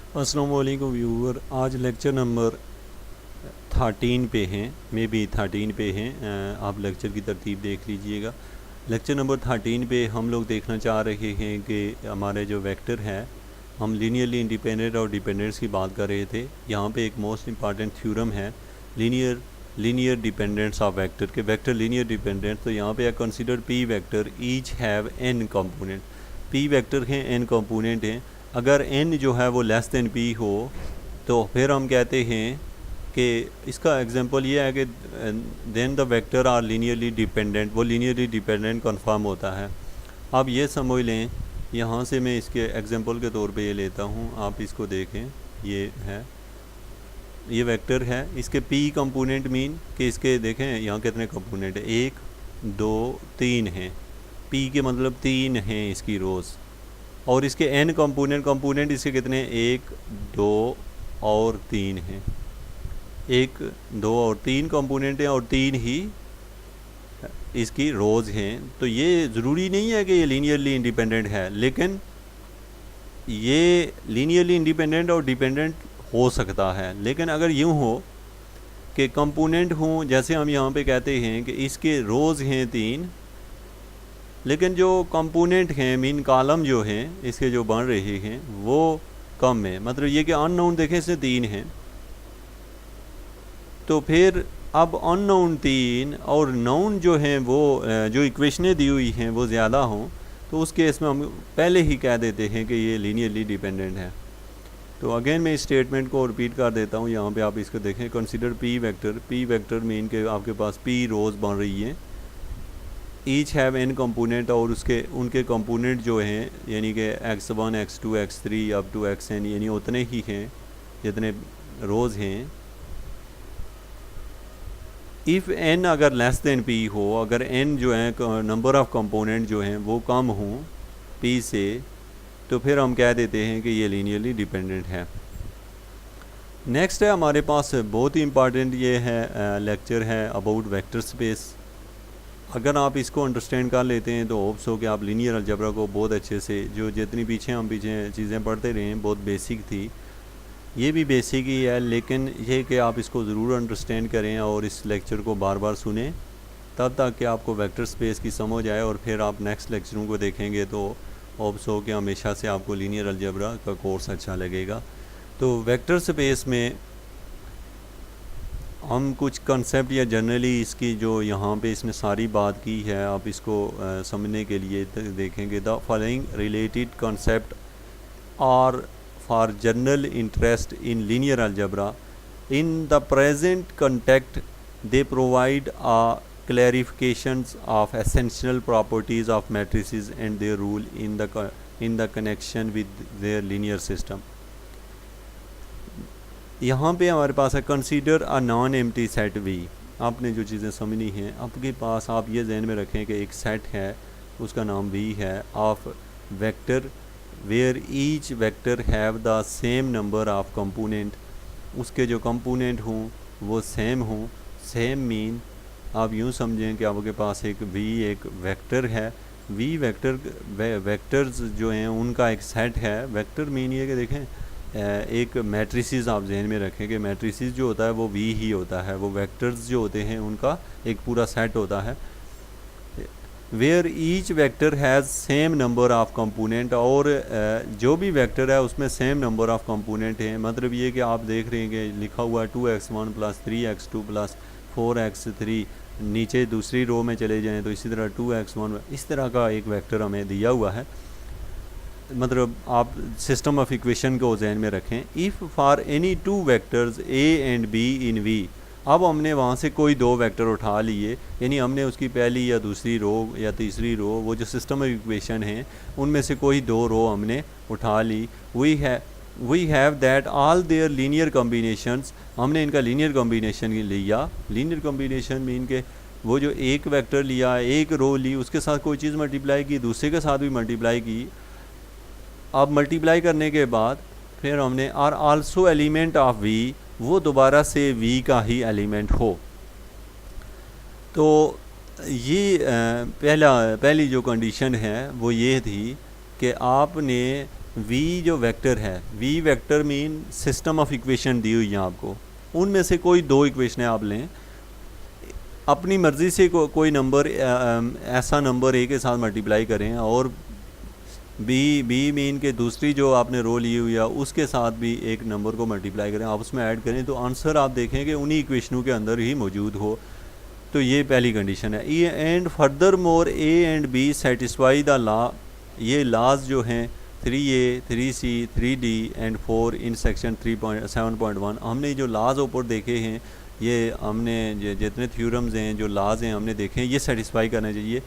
अस्सलाम वालेकुम व्यूअर। आज लेक्चर नंबर 13 पे हैं, मे बी 13 पे हैं। आप लेक्चर की तरतीब देख लीजिएगा। लेक्चर नंबर 13 पे हम लोग देखना चाह रहे हैं कि हमारे जो वेक्टर है, हम लीनियरली इंडिपेंडेंट और डिपेंडेंट्स की बात कर रहे थे। यहाँ पे एक मोस्ट इंपॉर्टेंट थ्योरम है लीनियर डिपेंडेंट्स ऑफ वेक्टर के वेक्टर लीनियर डिपेंडेंट। तो यहाँ पे consider P vector each have an component. P vector हैं, एन कंपोनेंट हैं। अगर n जो है वो लेस देन p हो तो फिर हम कहते हैं कि इसका एग्जांपल ये है कि then the vector are linearly dependent, वो लीनियरली डिपेंडेंट कन्फर्म होता है। आप ये समझ लें, यहाँ से मैं इसके एग्जांपल के तौर पे ये लेता हूँ, आप इसको देखें। ये वेक्टर है, इसके p कंपोनेंट मीन कि इसके देखें यहाँ कितने कंपोनेंट है, 1 2 3 हैं। p के मतलब 3 हैं इसकी रोज़, और इसके n कंपोनेंट इसके कितने, 1 2 और 3 हैं। 1 2 और 3 कंपोनेंट हैं और 3 ही इसकी रोज़ हैं। तो ये ज़रूरी नहीं है कि ये लीनियरली इंडिपेंडेंट है, लेकिन ये लीनियरली इंडिपेंडेंट और डिपेंडेंट हो सकता है। लेकिन अगर यूँ हो कि कंपोनेंट हों, जैसे हम यहाँ पे कहते हैं कि इसके रोज़ हैं 3, लेकिन जो कंपोनेंट हैं मीन कॉलम जो हैं इसके जो बन रहे हैं वो कम है। मतलब ये कि अननोन देखें इससे 3 हैं, तो फिर अब अननोन 3 और नोन जो हैं वो जो इक्वेशनें दी हुई हैं वो ज़्यादा हों, तो उस केस में हम पहले ही कह देते हैं कि ये लीनियरली डिपेंडेंट है। तो अगेन मैं इस स्टेटमेंट को रिपीट कर देता हूँ। यहाँ पे आप इसको देखें, कंसिडर पी वेक्टर मीन के आपके पास p रोज़ बन रही हैं, ईच हैव एन कंपोनेंट, और उनके कंपोनेंट जो हैं यानी कि x1 x2 x3 up to xn, यानी उतने ही हैं जितने रोज़ हैं। इफ़ n अगर लेस देन p हो, अगर n जो है नंबर ऑफ़ कंपोनेंट जो हैं वो कम हों p से, तो फिर हम कह देते हैं कि ये लीनियरली डिपेंडेंट है। नेक्स्ट है हमारे पास बहुत ही इम्पॉर्टेंट ये है लेक्चर है अबाउट वेक्टर स्पेस। अगर आप इसको अंडरस्टैंड कर लेते हैं तो होप्स हो कि आप लीनियर अलजेब्रा को बहुत अच्छे से, जो जितनी पीछे चीज़ें पढ़ते रहे हैं बहुत बेसिक थी, ये भी बेसिक ही है, लेकिन ये कि आप इसको ज़रूर अंडरस्टैंड करें और इस लेक्चर को बार बार सुने, तब तक कि आपको वेक्टर स्पेस की समझ आए, और फिर आप नेक्स्ट लेक्चरों को देखेंगे तो होप्स हो कि हमेशा से आपको लीनियर अलजेब्रा का कोर्स अच्छा लगेगा। तो वेक्टर स्पेस में हम कुछ कंसेप्ट या जनरली इसकी जो यहाँ पे इसने सारी बात की है, आप इसको समझने के लिए देखेंगे। The following related concept are for general interest in linear algebra in the present contact, they provide a clarifications of essential properties of matrices and their role in the connection with their linear system। यहाँ पे हमारे पास है consider a non empty set V। आपने जो चीज़ें समझनी हैं आपके पास, आप ये जहन में रखें कि एक सेट है, उसका नाम V है, of vector where each vector have the same number of component. उसके जो कंपोनेंट हों वो सेम हों। सेम मीन आप यूँ समझें कि आपके पास एक एक वेक्टर है, वेक्टर्स जो हैं उनका एक सेट है। वेक्टर मीन ये कि देखें एक मैट्रिसेस आप जहन में रखें कि मैट्रिसेस जो होता है वो V ही होता है, वो वेक्टर्स जो होते हैं उनका एक पूरा सेट होता है। Where each vector has same number of component, और जो भी वेक्टर है उसमें सेम नंबर ऑफ़ कंपोनेंट हैं। मतलब ये कि आप देख रहे हैं कि लिखा हुआ है 2x1 + 3x2 + 4x3, नीचे दूसरी रो में चले जाएं तो इसी तरह 2x1, इस तरह का एक वेक्टर हमें दिया हुआ है। मतलब आप सिस्टम ऑफ इक्वेशन को जहन में रखें। If for any 2 vectors a and b in V, अब हमने वहाँ से कोई 2 वेक्टर उठा लिए, यानी हमने उसकी पहली या दूसरी रो या तीसरी रो, वो जो सिस्टम ऑफ इक्वेशन हैं उनमें से कोई 2 रो हमने उठा ली। We have that all their linear combinations, हमने इनका लीनियर कॉम्बिनेशन लिया। लीनियर कॉम्बिनेशन मीन के वो जो एक वेक्टर लिया, एक रो ली, उसके साथ कोई चीज़ मल्टीप्लाई की, दूसरे के साथ भी मल्टीप्लाई की। अब मल्टीप्लाई करने के बाद फिर हमने are also element of V, वो दोबारा से V का ही एलिमेंट हो। तो ये पहली जो कंडीशन है वो ये थी कि आपने वी जो वेक्टर है, V vector mean system of equation दी हुई है आपको, उनमें से कोई दो इक्वेशनें आप लें, अपनी मर्ज़ी से कोई नंबर ऐसा नंबर ए के साथ मल्टीप्लाई करें और बी मीन के दूसरी जो आपने रो ली हुई है उसके साथ भी एक नंबर को मल्टीप्लाई करें, आप उसमें ऐड करें तो आंसर आप देखें कि उन्हीं इक्वेशनों के अंदर ही मौजूद हो। तो ये पहली कंडीशन है। E and further more a and b satisfy the law, ये लॉज जो हैं 3A 3C 3D and 4 in section 3.7.1, हमने जो लॉज ऊपर देखे हैं, ये हमने जितने थ्योरम्स हैं, जो लॉज हैं हमने देखे हैं, ये सेटिस्फाई करना चाहिए।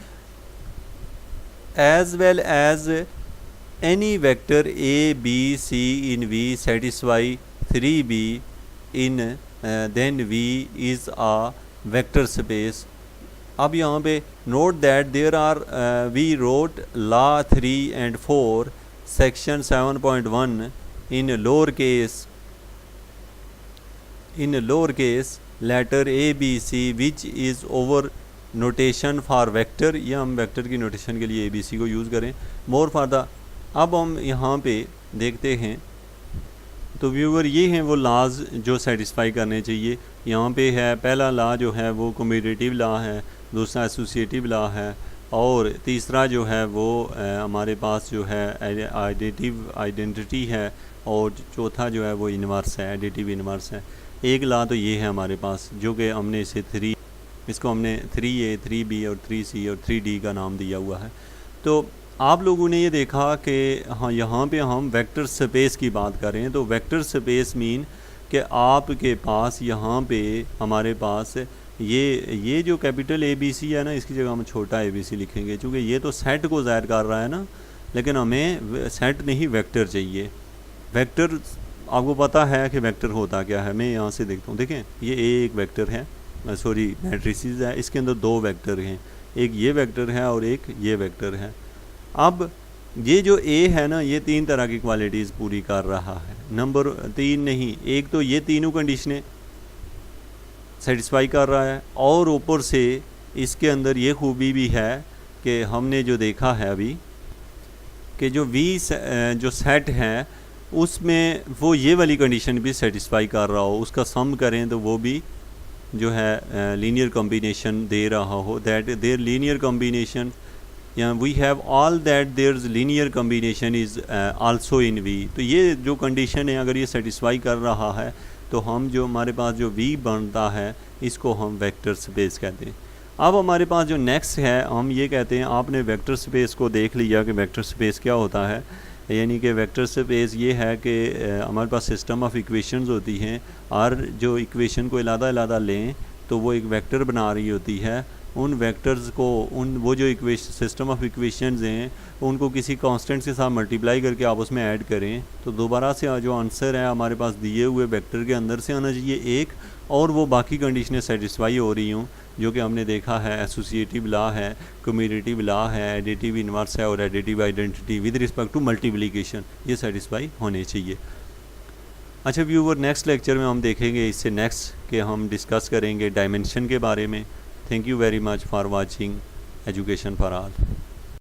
As well as any vector A B C in V satisfy 3B in then V is a vector space। अब यहाँ पे note that there are we wrote law 3 and 4 section 7.1 in lower case letter A B C which is over notation for vector, या हम vector की notation के लिए ABC को use करें। मोर फॉर द, अब हम यहाँ पे देखते हैं तो व्यूअर ये हैं वो लॉज जो सेटिस्फाई करने चाहिए। यहाँ पे है पहला लॉ जो है वो कम्यूटेटिव लॉ है, दूसरा एसोसिएटिव लॉ है, और तीसरा जो है वो हमारे पास जो है आइडेंटिटी है, और चौथा जो है वो इन्वर्स है, एडिटिव इन्वर्स है। एक लॉ तो ये है हमारे पास जो कि हमने इसे इसको हमने 3A 3B और 3C और 3D का नाम दिया हुआ है। तो आप लोगों ने ये देखा कि हाँ यहाँ पे हम वेक्टर स्पेस की बात कर रहे हैं। तो वेक्टर स्पेस मीन कि आपके पास यहाँ पे हमारे पास ये जो कैपिटल ABC है ना, इसकी जगह हम छोटा ABC लिखेंगे, क्योंकि ये तो सेट को ज़ाहिर कर रहा है ना, लेकिन हमें सेट नहीं वेक्टर चाहिए। वेक्टर आपको पता है कि वेक्टर होता क्या है, मैं यहाँ से देखता हूँ। देखें ये एक वेक्टर है, सॉरी मैट्रिसेस है, इसके अंदर दो वेक्टर हैं, एक ये वेक्टर है और एक ये वेक्टर है। अब ये जो A है ना, ये तीन तरह की क्वालिटीज़ पूरी कर रहा है। नंबर 3 नहीं, एक तो ये तीनों कंडीशनें सेटिस्फाई कर रहा है, और ऊपर से इसके अंदर ये खूबी भी है कि हमने जो देखा है अभी कि जो जो सेट है उसमें वो ये वाली कंडीशन भी सेटिस्फाई कर रहा हो, उसका सम करें तो वो भी जो है लीनियर कॉम्बिनेशन दे रहा हो, दैट देयर लीनियर कॉम्बिनेशन, या we have all that theirs linear combination is also in V. तो ये जो कंडीशन है अगर ये सेटिस्फाई कर रहा है तो हम जो हमारे पास जो V बनता है इसको हम वेक्टर स्पेस कहते हैं। अब हमारे पास जो नेक्स्ट है हम ये कहते हैं, आपने वेक्टर स्पेस को देख लिया कि वेक्टर स्पेस क्या होता है, यानी कि वेक्टर स्पेस ये है कि हमारे पास सिस्टम ऑफ इक्वेशंस होती हैं, और जो इक्वेशन को अलग-अलग लें तो वो एक वेक्टर बना रही होती है। उन वेक्टर्स को वो जो सिस्टम ऑफ इक्वेशंस हैं उनको किसी कांस्टेंट के साथ मल्टीप्लाई करके आप उसमें ऐड करें तो दोबारा से जो आंसर है हमारे पास दिए हुए वेक्टर के अंदर से आना चाहिए एक, और वो बाकी कंडीशनें सेटिस्फाई हो रही हूँ, जो कि हमने देखा है एसोसिएटिव लॉ है, कम्यूटेटिव लॉ है, एडिटिव इन्वर्स है और additive identity with respect to multiplication, ये सेटिस्फाई होने चाहिए। अच्छा व्यूअर, नेक्स्ट लेक्चर में हम देखेंगे इससे नेक्स्ट कि हम डिस्कस करेंगे डायमेंशन के बारे में। Thank you very much for watching Education for All.